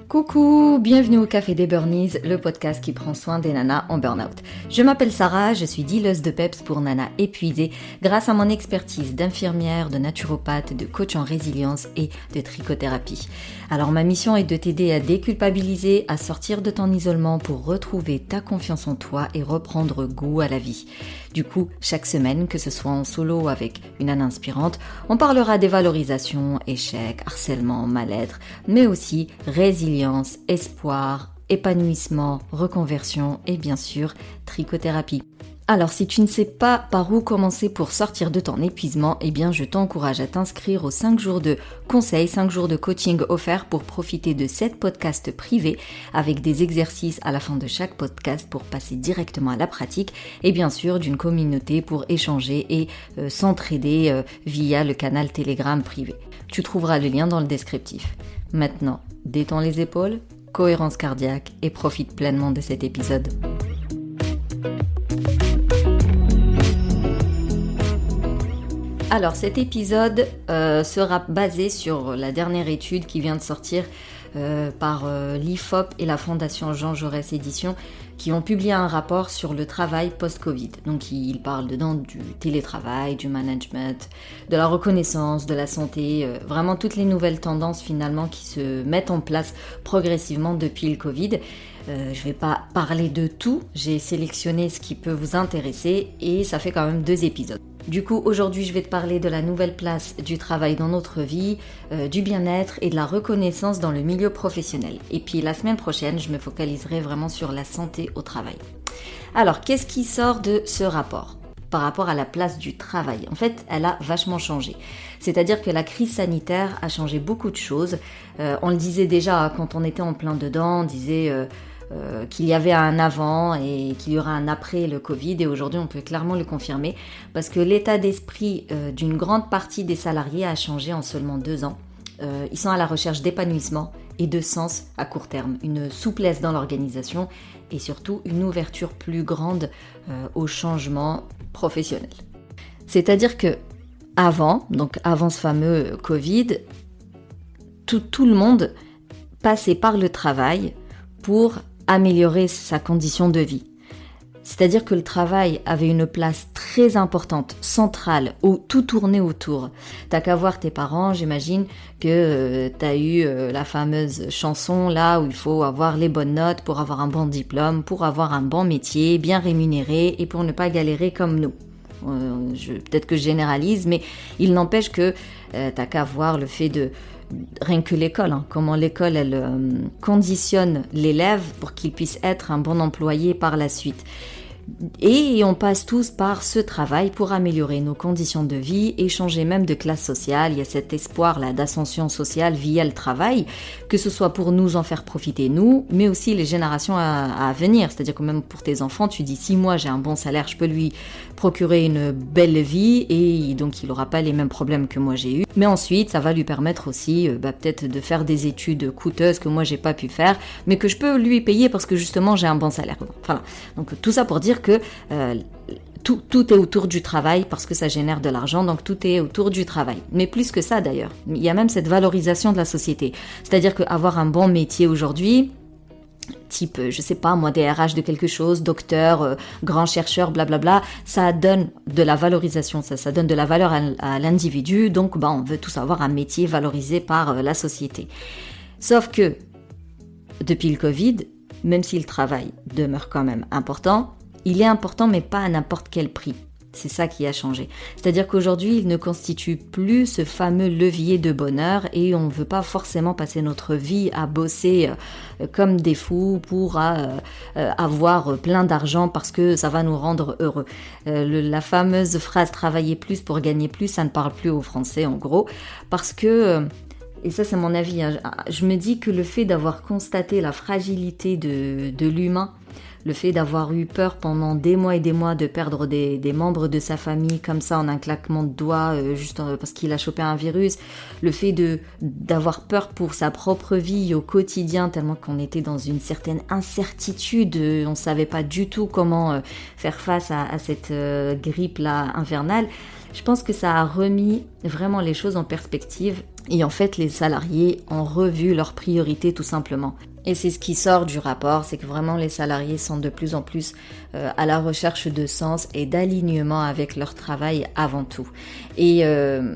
Coucou, bienvenue au Café des Burnies, le podcast qui prend soin des nanas en burn-out. Je m'appelle Sarah, je suis dealeuse de peps pour nanas épuisées grâce à mon expertise d'infirmière, de naturopathe, de coach en résilience et de trichothérapie. Alors ma mission est de t'aider à déculpabiliser, à sortir de ton isolement pour retrouver ta confiance en toi et reprendre goût à la vie. Du coup, chaque semaine, que ce soit en solo ou avec une nana inspirante, on parlera des valorisations, échecs, harcèlement, mal-être, mais aussi résilience, espoir, épanouissement, reconversion et bien sûr, trichothérapie. Alors si tu ne sais pas par où commencer pour sortir de ton épuisement, eh bien je t'encourage à t'inscrire aux 5 jours de conseils, 5 jours de coaching offerts pour profiter de 7 podcasts privés avec des exercices à la fin de chaque podcast pour passer directement à la pratique et bien sûr d'une communauté pour échanger et s'entraider via le canal Telegram privé. Tu trouveras le lien dans le descriptif. Maintenant, détends les épaules, cohérence cardiaque et profite pleinement de cet épisode. Alors cet épisode sera basé sur la dernière étude qui vient de sortir par l'IFOP et la Fondation Jean Jaurès Éditions qui ont publié un rapport sur le travail post-Covid. Donc ils parlent dedans du télétravail, du management, de la reconnaissance, de la santé, vraiment toutes les nouvelles tendances finalement qui se mettent en place progressivement depuis le Covid. Je ne vais pas parler de tout, j'ai sélectionné ce qui peut vous intéresser et ça fait quand même 2 épisodes. Du coup, aujourd'hui, je vais te parler de la nouvelle place du travail dans notre vie, du bien-être et de la reconnaissance dans le milieu professionnel. Et puis la semaine prochaine, je me focaliserai vraiment sur la santé au travail. Alors, qu'est-ce qui sort de ce rapport par rapport à la place du travail? En fait, elle a vachement changé. C'est-à-dire que la crise sanitaire a changé beaucoup de choses. On le disait déjà quand on était en plein dedans, on disait qu'il y avait un avant et qu'il y aura un après le Covid et aujourd'hui on peut clairement le confirmer parce que l'état d'esprit d'une grande partie des salariés a changé en seulement 2 ans. Ils sont à la recherche d'épanouissement et de sens à court terme, une souplesse dans l'organisation et surtout une ouverture plus grande au changement professionnel. C'est-à-dire que avant ce fameux Covid, tout le monde passait par le travail pour améliorer sa condition de vie. C'est-à-dire que le travail avait une place très importante, centrale, où tout tournait autour. T'as qu'à voir tes parents, j'imagine que t'as eu la fameuse chanson là où il faut avoir les bonnes notes pour avoir un bon diplôme, pour avoir un bon métier, bien rémunéré et pour ne pas galérer comme nous. Peut-être que je généralise, mais il n'empêche que t'as qu'à voir le fait de rien que l'école, comment l'école elle conditionne l'élève pour qu'il puisse être un bon employé par la suite. Et on passe tous par ce travail pour améliorer nos conditions de vie et changer même de classe sociale. Il y a cet espoir là d'ascension sociale via le travail, que ce soit pour nous en faire profiter nous, mais aussi les générations à venir. C'est-à-dire que même pour tes enfants, tu dis si moi j'ai un bon salaire, je peux lui procurer une belle vie et donc il n'aura pas les mêmes problèmes que moi j'ai eu. Mais ensuite, ça va lui permettre aussi peut-être de faire des études coûteuses que moi j'ai pas pu faire, mais que je peux lui payer parce que justement j'ai un bon salaire. Voilà. Donc tout ça pour dire que tout est autour du travail parce que ça génère de l'argent, donc tout est autour du travail. Mais plus que ça d'ailleurs, il y a même cette valorisation de la société. C'est-à-dire qu'avoir un bon métier aujourd'hui, type, je sais pas moi, des RH de quelque chose, docteur, grand chercheur, blablabla, ça donne de la valorisation, ça donne de la valeur à l'individu, donc on veut tous avoir un métier valorisé par la société. Sauf que, depuis le Covid, même si le travail demeure quand même important, il est important mais pas à n'importe quel prix. C'est ça qui a changé. C'est-à-dire qu'aujourd'hui, il ne constitue plus ce fameux levier de bonheur et on ne veut pas forcément passer notre vie à bosser comme des fous pour avoir plein d'argent parce que ça va nous rendre heureux. La fameuse phrase « travailler plus pour gagner plus », ça ne parle plus aux Français en gros parce que... Et ça, c'est mon avis. Je me dis que le fait d'avoir constaté la fragilité de l'humain, le fait d'avoir eu peur pendant des mois et des mois de perdre des membres de sa famille comme ça en un claquement de doigts, juste parce qu'il a chopé un virus, le fait d'avoir peur pour sa propre vie au quotidien, tellement qu'on était dans une certaine incertitude, on ne savait pas du tout comment faire face à cette grippe-là infernale. Je pense que ça a remis vraiment les choses en perspective Et en fait, les salariés ont revu leurs priorités tout simplement. Et c'est ce qui sort du rapport, c'est que vraiment les salariés sont de plus en plus à la recherche de sens et d'alignement avec leur travail avant tout. Et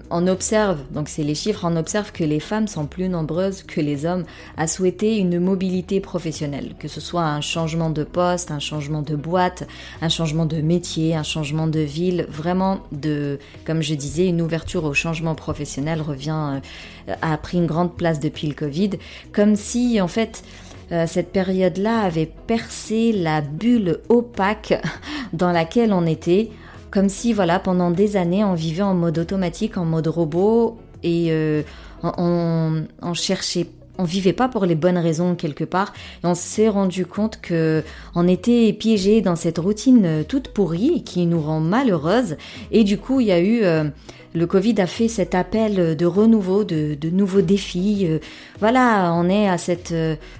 on observe, donc c'est les chiffres, on observe que les femmes sont plus nombreuses que les hommes à souhaiter une mobilité professionnelle, que ce soit un changement de poste, un changement de boîte, un changement de métier, un changement de ville, vraiment comme je disais, une ouverture au changement professionnel a pris une grande place depuis le Covid, comme si en fait cette période-là avait percé la bulle opaque dans laquelle on était, comme si voilà pendant des années on vivait en mode automatique, en mode robot et on vivait pas pour les bonnes raisons quelque part et on s'est rendu compte que on était piégé dans cette routine toute pourrie qui nous rend malheureuses et du coup il y a eu le Covid a fait cet appel de renouveau, de nouveaux défis. Voilà, on est à cette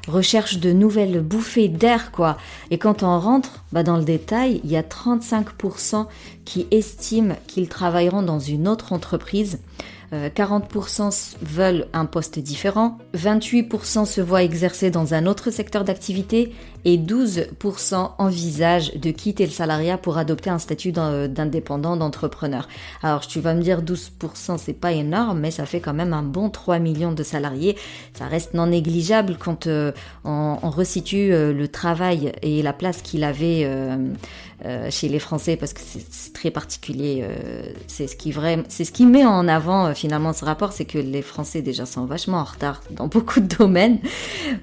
recherche de nouvelles bouffées d'air, quoi. Et quand on rentre dans le détail, il y a 35% qui estiment qu'ils travailleront dans une autre entreprise. 40% veulent un poste différent, 28% se voient exercer dans un autre secteur d'activité et 12% envisagent de quitter le salariat pour adopter un statut d'indépendant, d'entrepreneur. Alors tu vas me dire 12% c'est pas énorme, mais ça fait quand même un bon 3 millions de salariés. Ça reste non négligeable quand on resitue le travail et la place qu'il avait chez les Français, parce que c'est très particulier. C'est ce qui met en avant finalement ce rapport, c'est que les Français déjà sont vachement en retard dans beaucoup de domaines.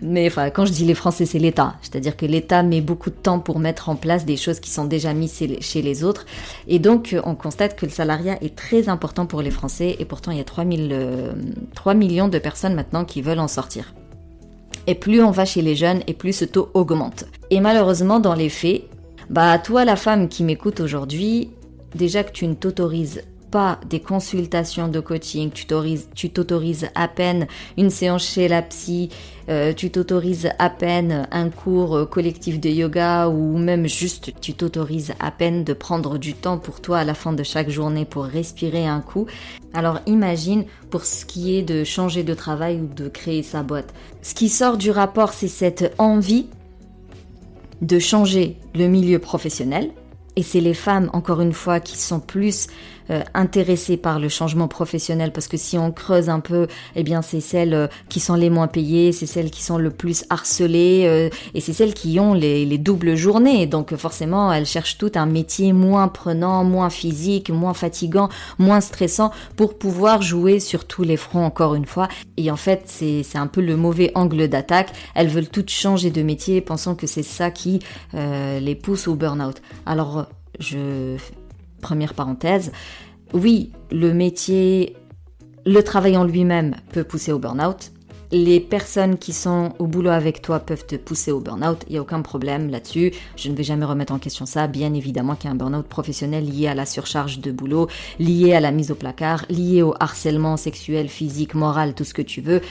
Mais enfin, quand je dis les Français, c'est l'État. C'est-à-dire que l'État met beaucoup de temps pour mettre en place des choses qui sont déjà mises chez les autres. Et donc, on constate que le salariat est très important pour les Français. Et pourtant, il y a 3 millions de personnes maintenant qui veulent en sortir. Et plus on va chez les jeunes, et plus ce taux augmente. Et malheureusement, dans les faits, toi, la femme qui m'écoute aujourd'hui, déjà que tu ne t'autorises pas des consultations de coaching, tu t'autorises à peine une séance chez la psy, tu t'autorises à peine un cours collectif de yoga ou même juste tu t'autorises à peine de prendre du temps pour toi à la fin de chaque journée pour respirer un coup. Alors imagine pour ce qui est de changer de travail ou de créer sa boîte. Ce qui sort du rapport, c'est cette envie de changer le milieu professionnel. Et c'est les femmes, encore une fois, qui sont plus intéressées par le changement professionnel, parce que si on creuse un peu, eh bien c'est celles qui sont les moins payées, c'est celles qui sont le plus harcelées, et c'est celles qui ont les doubles journées. Donc forcément, elles cherchent toutes un métier moins prenant, moins physique, moins fatigant, moins stressant, pour pouvoir jouer sur tous les fronts, encore une fois. Et en fait, c'est un peu le mauvais angle d'attaque. Elles veulent toutes changer de métier, pensant que c'est ça qui les pousse au burn-out. Alors, première parenthèse, oui, le travail en lui-même peut pousser au burn-out. Les personnes qui sont au boulot avec toi peuvent te pousser au burn-out, il n'y a aucun problème là-dessus. Je ne vais jamais remettre en question ça. Bien évidemment qu'il y a un burn-out professionnel lié à la surcharge de boulot, lié à la mise au placard, lié au harcèlement sexuel, physique, moral, tout ce que tu veux.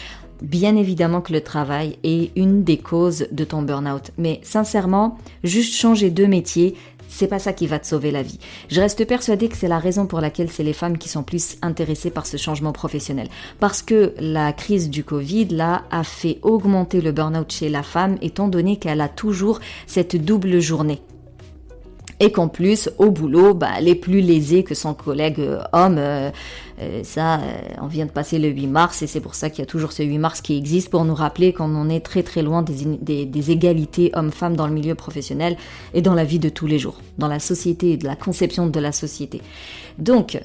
Bien évidemment que le travail est une des causes de ton burn-out. Mais sincèrement, juste changer de métier, c'est pas ça qui va te sauver la vie. Je reste persuadée que c'est la raison pour laquelle c'est les femmes qui sont plus intéressées par ce changement professionnel. Parce que la crise du Covid, là, a fait augmenter le burn-out chez la femme, étant donné qu'elle a toujours cette double journée. Et qu'en plus, au boulot, elle est plus lésée que son collègue homme. On vient de passer le 8 mars et c'est pour ça qu'il y a toujours ce 8 mars qui existe pour nous rappeler qu'on en est très très loin des égalités hommes-femmes dans le milieu professionnel et dans la vie de tous les jours, dans la société et de la conception de la société. Donc,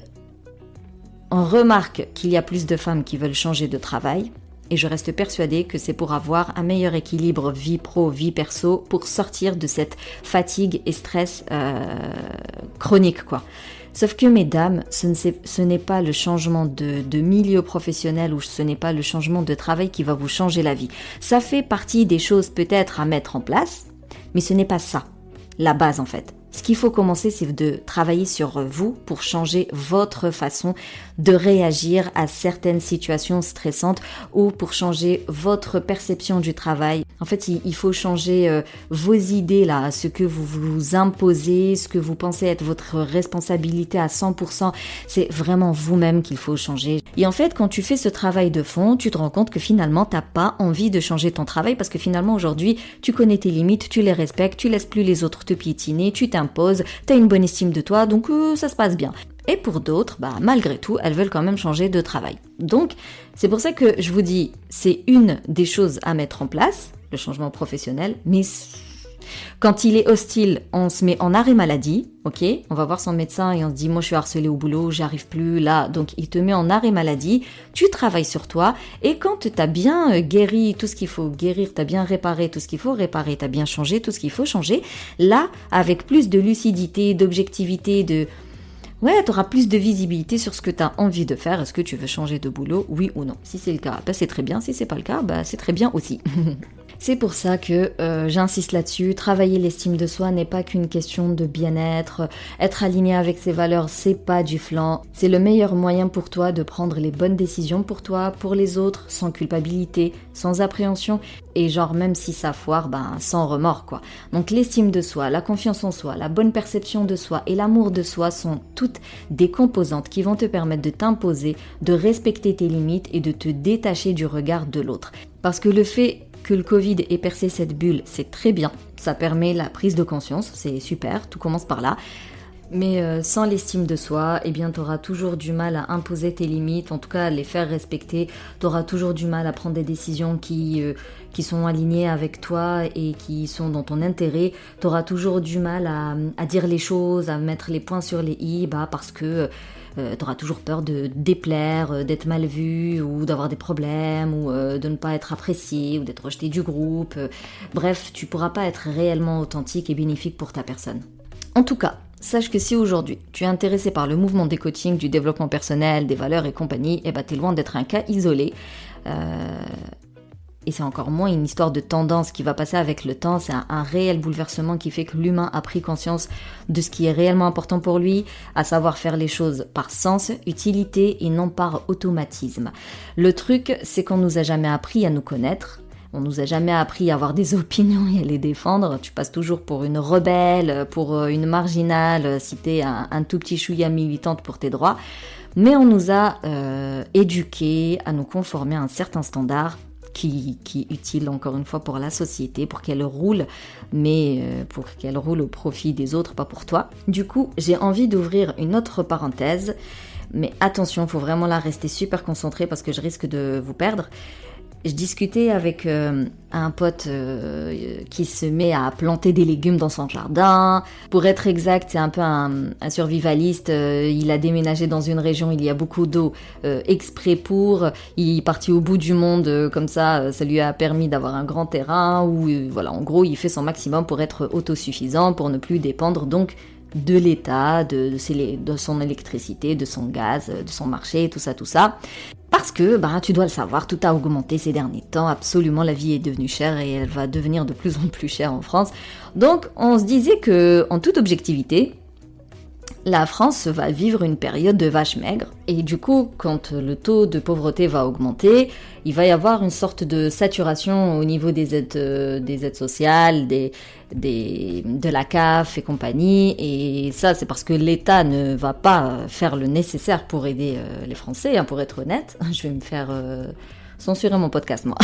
on remarque qu'il y a plus de femmes qui veulent changer de travail. Et je reste persuadée que c'est pour avoir un meilleur équilibre vie pro, vie perso, pour sortir de cette fatigue et stress chronique, quoi. Sauf que, mesdames, ce n'est pas le changement de milieu professionnel ou ce n'est pas le changement de travail qui va vous changer la vie. Ça fait partie des choses peut-être à mettre en place, mais ce n'est pas ça, la base en fait. Ce qu'il faut commencer, c'est de travailler sur vous pour changer votre façon de réagir à certaines situations stressantes ou pour changer votre perception du travail. En fait, il faut changer vos idées là, ce que vous vous imposez, ce que vous pensez être votre responsabilité à 100%. C'est vraiment vous-même qu'il faut changer. Et en fait, quand tu fais ce travail de fond, tu te rends compte que finalement, t'as pas envie de changer ton travail parce que finalement, aujourd'hui, tu connais tes limites, tu les respectes, tu laisses plus les autres te piétiner, tu t'imposes, t'as une bonne estime de toi, donc ça se passe bien. Et pour d'autres, malgré tout, elles veulent quand même changer de travail. Donc, c'est pour ça que je vous dis, c'est une des choses à mettre en place, le changement professionnel, mais quand il est hostile, on se met en arrêt maladie, ok ? On va voir son médecin et on se dit, moi je suis harcelée au boulot, j'y arrive plus, là, donc il te met en arrêt maladie, tu travailles sur toi, et quand tu as bien guéri tout ce qu'il faut guérir, tu as bien réparé tout ce qu'il faut réparer, tu as bien changé tout ce qu'il faut changer, là, avec plus de lucidité, d'objectivité, ouais, tu auras plus de visibilité sur ce que tu as envie de faire. Est-ce que tu veux changer de boulot, oui ou non? Si c'est le cas, c'est très bien. Si c'est pas le cas, c'est très bien aussi. C'est pour ça que j'insiste là-dessus. Travailler l'estime de soi n'est pas qu'une question de bien-être. Être aligné avec ses valeurs, c'est pas du flan. C'est le meilleur moyen pour toi de prendre les bonnes décisions pour toi, pour les autres, sans culpabilité, sans appréhension. Et genre, même si ça foire, sans remords, quoi. Donc l'estime de soi, la confiance en soi, la bonne perception de soi et l'amour de soi sont toutes des composantes qui vont te permettre de t'imposer, de respecter tes limites et de te détacher du regard de l'autre. Parce que le fait que le Covid ait percé cette bulle, c'est très bien. Ça permet la prise de conscience, c'est super, tout commence par là. Mais sans l'estime de soi, tu auras toujours du mal à imposer tes limites, en tout cas à les faire respecter. Tu auras toujours du mal à prendre des décisions qui sont alignées avec toi et qui sont dans ton intérêt. Tu auras toujours du mal à dire les choses, à mettre les points sur les i, parce que tu auras toujours peur de déplaire, d'être mal vu ou d'avoir des problèmes ou de ne pas être apprécié ou d'être rejeté du groupe. Bref, tu pourras pas être réellement authentique et bénéfique pour ta personne. En tout cas, sache que si aujourd'hui tu es intéressé par le mouvement des coachings, du développement personnel, des valeurs et compagnie, t'es loin d'être un cas isolé. Et c'est encore moins une histoire de tendance qui va passer avec le temps, c'est un réel bouleversement qui fait que l'humain a pris conscience de ce qui est réellement important pour lui, à savoir faire les choses par sens, utilité et non par automatisme. Le truc, c'est qu'on nous a jamais appris à nous connaître. On nous a jamais appris à avoir des opinions et à les défendre. Tu passes toujours pour une rebelle, pour une marginale, si t'es un tout petit chouïa militante pour tes droits. Mais on nous a éduqués à nous conformer à un certain standard qui est utile encore une fois pour la société, pour qu'elle roule, mais pour qu'elle roule au profit des autres, pas pour toi. Du coup, j'ai envie d'ouvrir une autre parenthèse, mais attention, faut vraiment là rester super concentré parce que je risque de vous perdre. Je discutais avec un pote qui se met à planter des légumes dans son jardin. Pour être exact, c'est un peu un survivaliste. Il a déménagé dans une région où il y a beaucoup d'eau exprès pour. Il est parti au bout du monde, comme ça lui a permis d'avoir un grand terrain où, voilà, en gros, il fait son maximum pour être autosuffisant, pour ne plus dépendre donc de l'État, de son électricité, de son gaz, de son marché, tout ça. Parce que, tu dois le savoir, tout a augmenté ces derniers temps, absolument, la vie est devenue chère et elle va devenir de plus en plus chère en France. Donc, on se disait que, en toute objectivité, la France va vivre une période de vache maigre. Et du coup, quand le taux de pauvreté va augmenter, il va y avoir une sorte de saturation au niveau des aides sociales, de la CAF et compagnie. Et ça, c'est parce que l'État ne va pas faire le nécessaire pour aider les Français, pour être honnête. Je vais me faire censurer mon podcast, moi.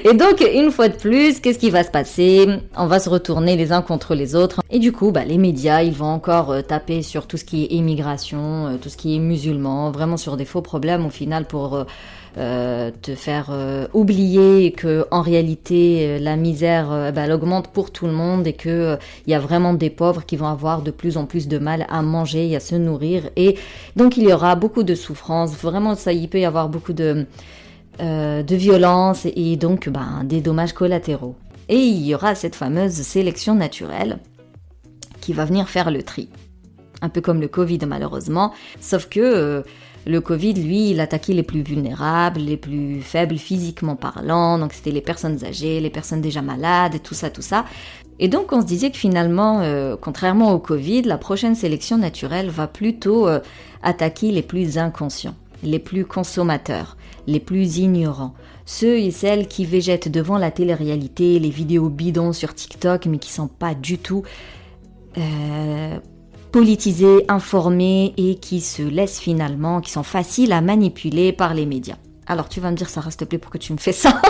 Et donc, une fois de plus, qu'est-ce qui va se passer? On va se retourner les uns contre les autres. Et du coup, les médias, ils vont encore taper sur tout ce qui est immigration, tout ce qui est musulman, vraiment sur des faux problèmes au final pour te faire oublier que en réalité la misère elle augmente pour tout le monde et que il y a vraiment des pauvres qui vont avoir de plus en plus de mal à manger et à se nourrir, et donc il y aura beaucoup de souffrance, vraiment ça, il peut y avoir beaucoup de violence et donc des dommages collatéraux. Et il y aura cette fameuse sélection naturelle qui va venir faire le tri. Un peu comme le Covid malheureusement, sauf que Le Covid, lui, il attaquait les plus vulnérables, les plus faibles physiquement parlant, donc c'était les personnes âgées, les personnes déjà malades, tout ça. Et donc on se disait que finalement, contrairement au Covid, la prochaine sélection naturelle va plutôt attaquer les plus inconscients, les plus consommateurs, les plus ignorants, ceux et celles qui végètent devant la télé-réalité, les vidéos bidons sur TikTok, mais qui sont pas du tout politisés, informés et qui se laissent finalement, qui sont faciles à manipuler par les médias. Alors tu vas me dire, Sarah, s'il te plaît, pourquoi tu me fais ça?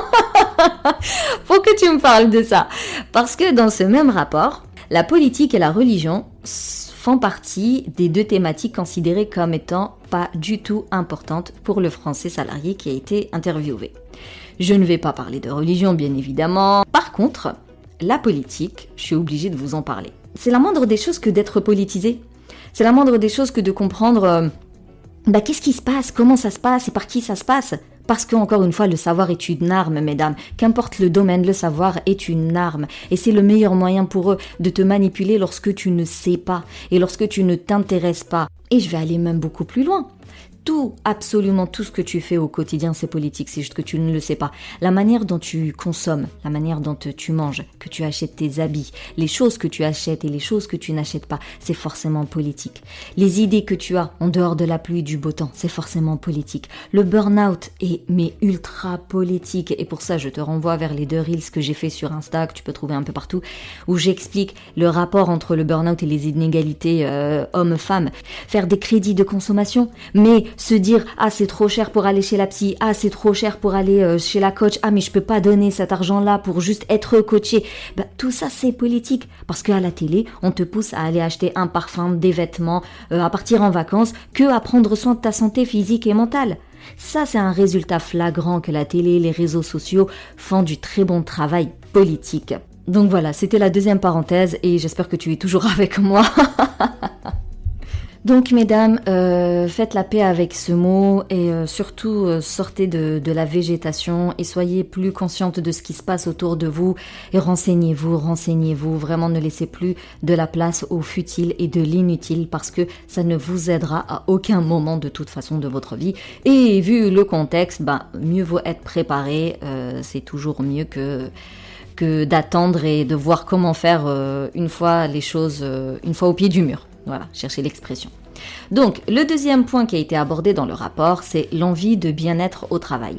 Pourquoi tu me parles de ça? Parce que dans ce même rapport, la politique et la religion font partie des 2 thématiques considérées comme étant pas du tout importantes pour le Français salarié qui a été interviewé. Je ne vais pas parler de religion, bien évidemment. Par contre, la politique, je suis obligée de vous en parler. C'est la moindre des choses que d'être politisé. C'est la moindre des choses que de comprendre qu'est-ce qui se passe, comment ça se passe et par qui ça se passe. Parce que, encore une fois, le savoir est une arme, mesdames. Qu'importe le domaine, le savoir est une arme. Et c'est le meilleur moyen pour eux de te manipuler lorsque tu ne sais pas et lorsque tu ne t'intéresses pas. Et je vais aller même beaucoup plus loin. Absolument tout ce que tu fais au quotidien, c'est politique, c'est juste que tu ne le sais pas. La manière dont tu consommes, la manière dont tu manges, que tu achètes tes habits, les choses que tu achètes et les choses que tu n'achètes pas, c'est forcément politique. Les idées que tu as en dehors de la pluie et du beau temps, c'est forcément politique. Le burn-out est ultra politique et pour ça, je te renvoie vers les 2 reels que j'ai fait sur Insta, que tu peux trouver un peu partout, où j'explique le rapport entre le burn-out et les inégalités hommes-femmes. Faire des crédits de consommation, mais se dire « Ah, c'est trop cher pour aller chez la psy. Ah, c'est trop cher pour aller chez la coach. Ah, mais je peux pas donner cet argent-là pour juste être coaché. » Tout ça, c'est politique. Parce qu'à la télé, on te pousse à aller acheter un parfum, des vêtements, à partir en vacances, que à prendre soin de ta santé physique et mentale. Ça, c'est un résultat flagrant que la télé, les réseaux sociaux font du très bon travail politique. Donc voilà, c'était la 2e parenthèse et j'espère que tu es toujours avec moi. Donc mesdames, faites la paix avec ce mot et surtout sortez de la végétation et soyez plus conscientes de ce qui se passe autour de vous et renseignez-vous, vraiment ne laissez plus de la place au futile et de l'inutile parce que ça ne vous aidera à aucun moment de toute façon de votre vie et vu le contexte, mieux vaut être préparé, c'est toujours mieux que d'attendre et de voir comment faire une fois les choses, une fois au pied du mur. Voilà, cherchez l'expression. Donc, le 2e point qui a été abordé dans le rapport, c'est l'envie de bien-être au travail.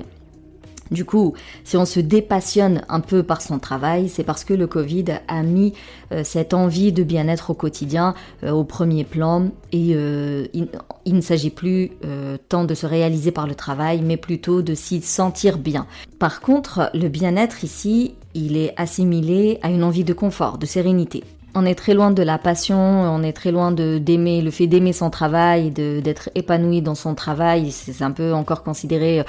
Du coup, si on se dépassionne un peu par son travail, c'est parce que le Covid a mis cette envie de bien-être au quotidien au premier plan et il ne s'agit plus tant de se réaliser par le travail, mais plutôt de s'y sentir bien. Par contre, le bien-être ici, il est assimilé à une envie de confort, de sérénité. On est très loin de la passion, on est très loin d'aimer, le fait d'aimer son travail, d'être épanoui dans son travail, c'est un peu encore considéré,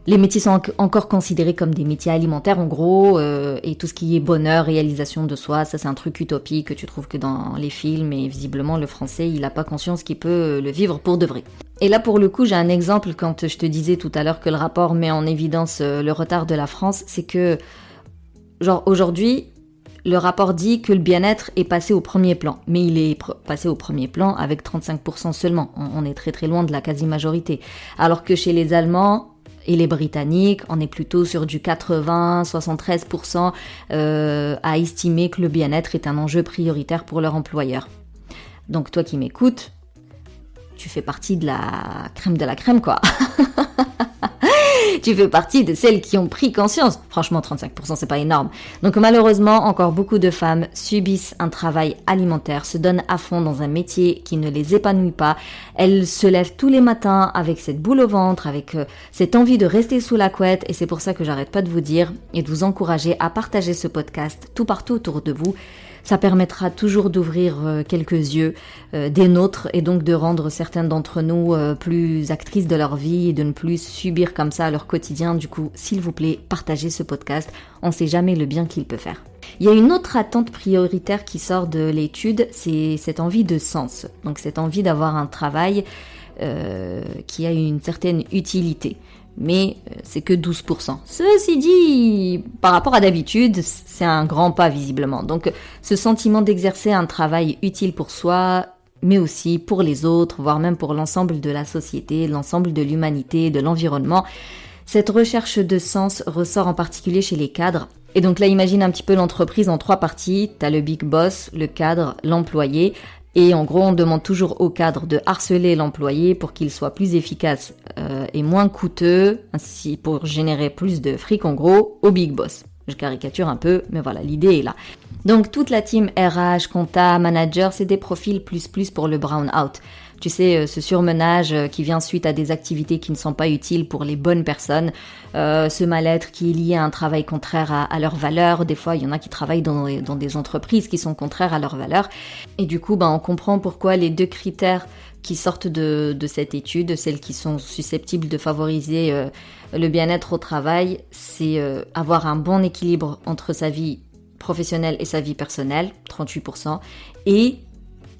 les métiers sont encore considérés comme des métiers alimentaires en gros, et tout ce qui est bonheur, réalisation de soi, ça c'est un truc utopique que tu trouves que dans les films, et visiblement le français il n'a pas conscience qu'il peut le vivre pour de vrai. Et là pour le coup j'ai un exemple quand je te disais tout à l'heure que le rapport met en évidence le retard de la France, c'est que genre aujourd'hui, le rapport dit que le bien-être est passé au premier plan, mais il est passé au premier plan avec 35% seulement. On est très très loin de la quasi-majorité. Alors que chez les Allemands et les Britanniques, on est plutôt sur du 80-73% à estimer que le bien-être est un enjeu prioritaire pour leur employeur. Donc toi qui m'écoutes, tu fais partie de la crème quoi. Tu fais partie de celles qui ont pris conscience. Franchement, 35%, c'est pas énorme. Donc malheureusement, encore beaucoup de femmes subissent un travail alimentaire, se donnent à fond dans un métier qui ne les épanouit pas. Elles se lèvent tous les matins avec cette boule au ventre, avec cette envie de rester sous la couette. Et c'est pour ça que j'arrête pas de vous dire et de vous encourager à partager ce podcast tout partout autour de vous. Ça permettra toujours d'ouvrir quelques yeux des nôtres et donc de rendre certaines d'entre nous plus actrices de leur vie et de ne plus subir comme ça leur quotidien. Du coup, s'il vous plaît, partagez ce podcast. On ne sait jamais le bien qu'il peut faire. Il y a une autre attente prioritaire qui sort de l'étude, c'est cette envie de sens. Donc cette envie d'avoir un travail qui a une certaine utilité. Mais c'est que 12%. Ceci dit, par rapport à d'habitude, c'est un grand pas visiblement. Donc ce sentiment d'exercer un travail utile pour soi, mais aussi pour les autres, voire même pour l'ensemble de la société, l'ensemble de l'humanité, de l'environnement. Cette recherche de sens ressort en particulier chez les cadres. Et donc là, imagine un petit peu l'entreprise en 3 parties. T'as le big boss, le cadre, l'employé. Et en gros, on demande toujours au cadre de harceler l'employé pour qu'il soit plus efficace et moins coûteux, ainsi pour générer plus de fric en gros au big boss. Je caricature un peu, mais voilà, l'idée est là. Donc toute la team RH, compta, manager, c'est des profils plus pour le brown out. Tu sais, ce surmenage qui vient suite à des activités qui ne sont pas utiles pour les bonnes personnes, ce mal-être qui est lié à un travail contraire à leurs valeurs. Des fois, il y en a qui travaillent dans des entreprises qui sont contraires à leurs valeurs. Et du coup, on comprend pourquoi les 2 critères qui sortent de cette étude, celles qui sont susceptibles de favoriser le bien-être au travail, c'est avoir un bon équilibre entre sa vie professionnelle et sa vie personnelle, 38%, et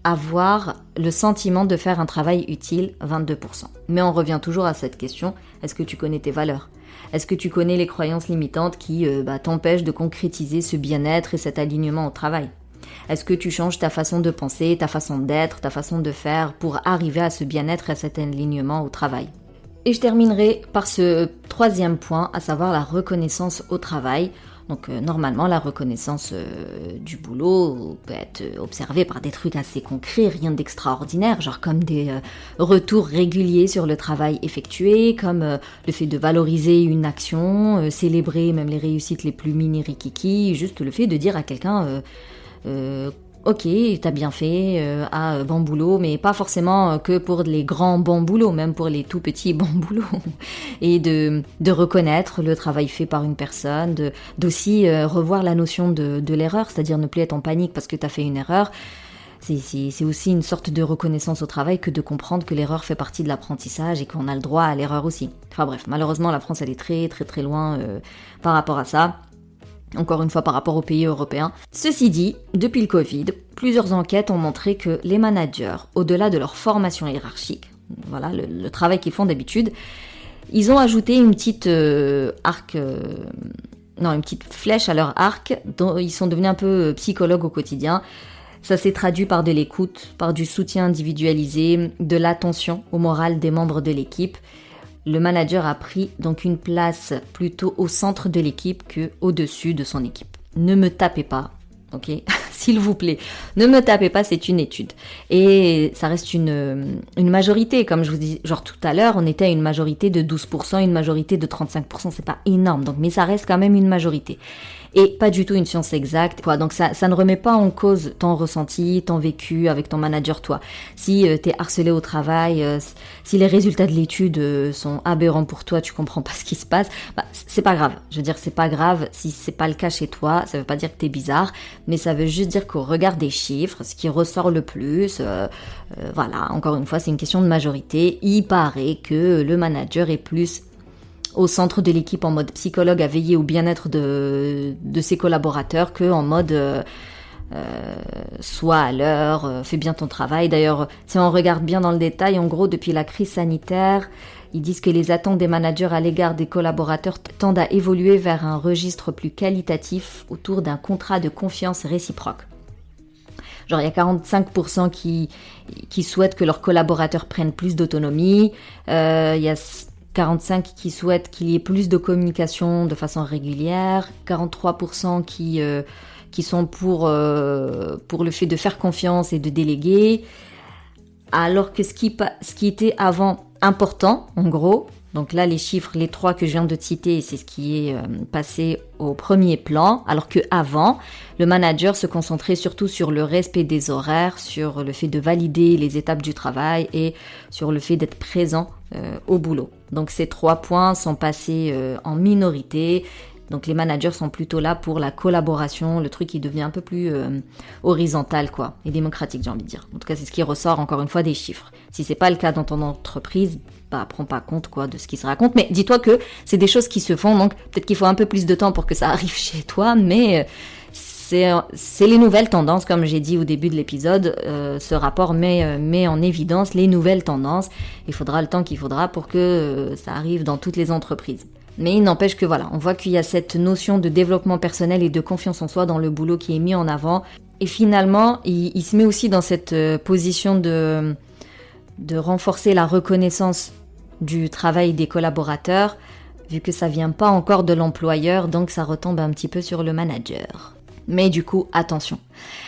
avoir le sentiment de faire un travail utile, 22%. Mais on revient toujours à cette question, est-ce que tu connais tes valeurs ? Est-ce que tu connais les croyances limitantes qui t'empêchent de concrétiser ce bien-être et cet alignement au travail ? Est-ce que tu changes ta façon de penser, ta façon d'être, ta façon de faire pour arriver à ce bien-être et à cet alignement au travail ? Et je terminerai par ce 3e point, à savoir la reconnaissance au travail. Donc normalement, la reconnaissance du boulot peut être observée par des trucs assez concrets, rien d'extraordinaire, genre comme des retours réguliers sur le travail effectué, comme le fait de valoriser une action, célébrer même les réussites les plus mini-rikiki, juste le fait de dire à quelqu'un ok, t'as bien fait, bon boulot, mais pas forcément que pour les grands bons boulots, même pour les tout petits bons boulots. Et de reconnaître le travail fait par une personne, d'aussi revoir la notion de l'erreur, c'est-à-dire ne plus être en panique parce que t'as fait une erreur. C'est aussi une sorte de reconnaissance au travail que de comprendre que l'erreur fait partie de l'apprentissage et qu'on a le droit à l'erreur aussi. Enfin bref, malheureusement la France elle est très très très loin par rapport à ça. Encore une fois par rapport aux pays européens. Ceci dit, depuis le Covid, plusieurs enquêtes ont montré que les managers, au-delà de leur formation hiérarchique, voilà le travail qu'ils font d'habitude, ils ont ajouté une petite une petite flèche à leur arc, dont ils sont devenus un peu psychologues au quotidien. Ça s'est traduit par de l'écoute, par du soutien individualisé, de l'attention au moral des membres de l'équipe. Le manager a pris donc une place plutôt au centre de l'équipe que au-dessus de son équipe. Ne me tapez pas, ok ? S'il vous plaît, ne me tapez pas, c'est une étude. Et ça reste une majorité, comme je vous dis, genre tout à l'heure, on était à une majorité de 12%, une majorité de 35%, c'est pas énorme, donc, mais ça reste quand même une majorité. Et pas du tout une science exacte, quoi. Donc ça ne remet pas en cause ton ressenti, ton vécu avec ton manager, toi. Si t'es harcelé au travail, si les résultats de l'étude sont aberrants pour toi, tu comprends pas ce qui se passe, c'est pas grave. Je veux dire, c'est pas grave si c'est pas le cas chez toi, ça veut pas dire que t'es bizarre, mais ça veut juste dire qu'au regard des chiffres, ce qui ressort le plus, voilà, encore une fois, c'est une question de majorité. Il paraît que le manager est plus au centre de l'équipe en mode psychologue à veiller au bien-être de ses collaborateurs que en mode sois à l'heure, fais bien ton travail. D'ailleurs, si on regarde bien dans le détail, en gros, depuis la crise sanitaire, ils disent que les attentes des managers à l'égard des collaborateurs tendent à évoluer vers un registre plus qualitatif autour d'un contrat de confiance réciproque. Genre, il y a 45% qui souhaitent que leurs collaborateurs prennent plus d'autonomie, il y a 45 qui souhaitent qu'il y ait plus de communication de façon régulière, 43% qui sont pour le fait de faire confiance et de déléguer, alors que ce qui était avant important, en gros, donc là les chiffres, les 3 que je viens de citer, c'est ce qui est passé au premier plan, alors que avant, le manager se concentrait surtout sur le respect des horaires, sur le fait de valider les étapes du travail et sur le fait d'être présent au boulot. Donc ces 3 points sont passés en minorité. Donc les managers sont plutôt là pour la collaboration, le truc qui devient un peu plus horizontal quoi, et démocratique j'ai envie de dire. En tout cas c'est ce qui ressort encore une fois des chiffres. Si c'est pas le cas dans ton entreprise, prends pas compte quoi de ce qui se raconte. Mais dis-toi que c'est des choses qui se font, donc peut-être qu'il faut un peu plus de temps pour que ça arrive chez toi, mais c'est les nouvelles tendances, comme j'ai dit au début de l'épisode. Ce rapport met en évidence les nouvelles tendances. Il faudra le temps qu'il faudra pour que ça arrive dans toutes les entreprises. Mais il n'empêche que voilà, on voit qu'il y a cette notion de développement personnel et de confiance en soi dans le boulot qui est mis en avant. Et finalement, il se met aussi dans cette position de renforcer la reconnaissance du travail des collaborateurs, vu que ça vient pas encore de l'employeur, donc ça retombe un petit peu sur le manager. Mais du coup, attention.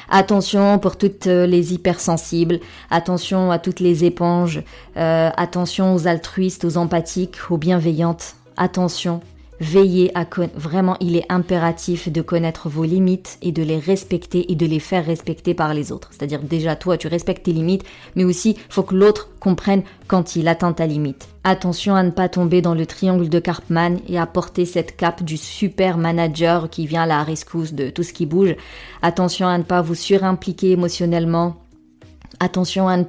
Attention pour toutes les hypersensibles, attention à toutes les éponges, attention aux altruistes, aux empathiques, aux bienveillantes. Attention, veillez à vraiment, il est impératif de connaître vos limites et de les respecter et de les faire respecter par les autres. C'est-à-dire déjà, toi, tu respectes tes limites, mais aussi, il faut que l'autre comprenne quand il atteint ta limite. Attention à ne pas tomber dans le triangle de Karpman et à porter cette cape du super manager qui vient à la rescousse de tout ce qui bouge. Attention à ne pas vous surimpliquer émotionnellement. Attention à ne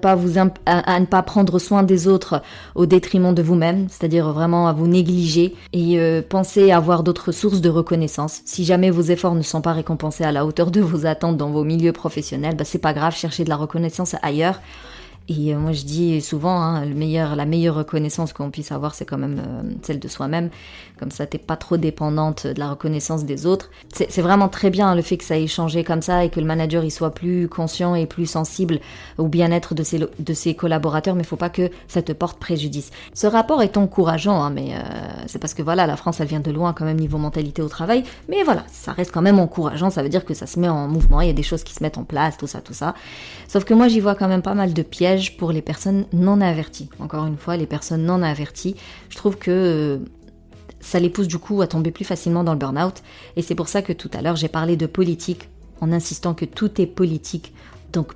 pas prendre soin des autres au détriment de vous-même, c'est-à-dire vraiment à vous négliger et pensez à avoir d'autres sources de reconnaissance. Si jamais vos efforts ne sont pas récompensés à la hauteur de vos attentes dans vos milieux professionnels, c'est pas grave, cherchez de la reconnaissance ailleurs. Et moi je dis souvent, la meilleure reconnaissance qu'on puisse avoir, c'est quand même celle de soi-même. Comme ça, t'es pas trop dépendante de la reconnaissance des autres. C'est vraiment très bien le fait que ça ait changé comme ça et que le manager il soit plus conscient et plus sensible au bien-être de ses collaborateurs, mais faut pas que ça te porte préjudice. Ce rapport est encourageant, mais c'est parce que voilà, la France elle vient de loin quand même niveau mentalité au travail, mais voilà, ça reste quand même encourageant, ça veut dire que ça se met en mouvement, il y a des choses qui se mettent en place, tout ça. Sauf que moi j'y vois quand même pas mal de pièges pour les personnes non averties. Encore une fois, les personnes non averties, je trouve que ça les pousse du coup à tomber plus facilement dans le burn-out. Et c'est pour ça que tout à l'heure, j'ai parlé de politique en insistant que tout est politique. Donc,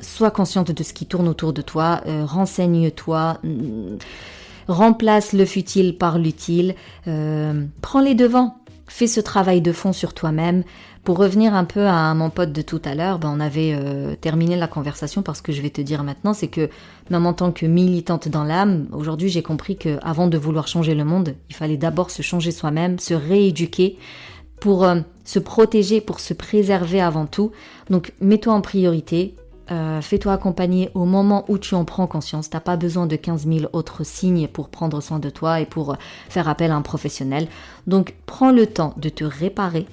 sois consciente de ce qui tourne autour de toi, renseigne-toi, remplace le futile par l'utile, prends les devants, fais ce travail de fond sur toi-même. Pour revenir un peu à mon pote de tout à l'heure, on avait terminé la conversation parce que je vais te dire maintenant, c'est que même en tant que militante dans l'âme, aujourd'hui j'ai compris qu'avant de vouloir changer le monde, il fallait d'abord se changer soi-même, se rééduquer pour se protéger, pour se préserver avant tout. Donc mets-toi en priorité, fais-toi accompagner au moment où tu en prends conscience. T'as pas besoin de 15 000 autres signes pour prendre soin de toi et pour faire appel à un professionnel. Donc prends le temps de te réparer.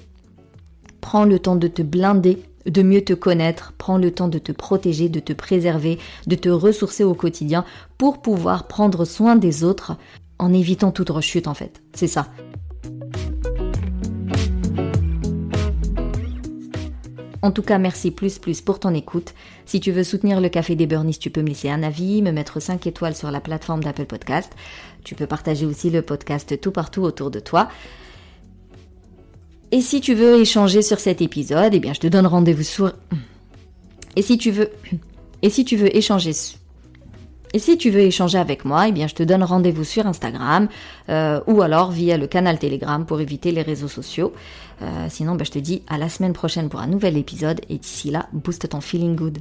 Prends le temps de te blinder, de mieux te connaître, prends le temps de te protéger, de te préserver, de te ressourcer au quotidien pour pouvoir prendre soin des autres en évitant toute rechute en fait. C'est ça. En tout cas, merci plus pour ton écoute. Si tu veux soutenir le Café des Burnies, tu peux me laisser un avis, me mettre 5 étoiles sur la plateforme d'Apple Podcast. Tu peux partager aussi le podcast tout partout autour de toi. Et si tu veux échanger sur cet épisode, eh bien je te donne rendez-vous sur... Et si tu veux échanger avec moi, eh bien je te donne rendez-vous sur Instagram ou alors via le canal Telegram pour éviter les réseaux sociaux. Sinon, je te dis à la semaine prochaine pour un nouvel épisode et d'ici là, booste ton feeling good.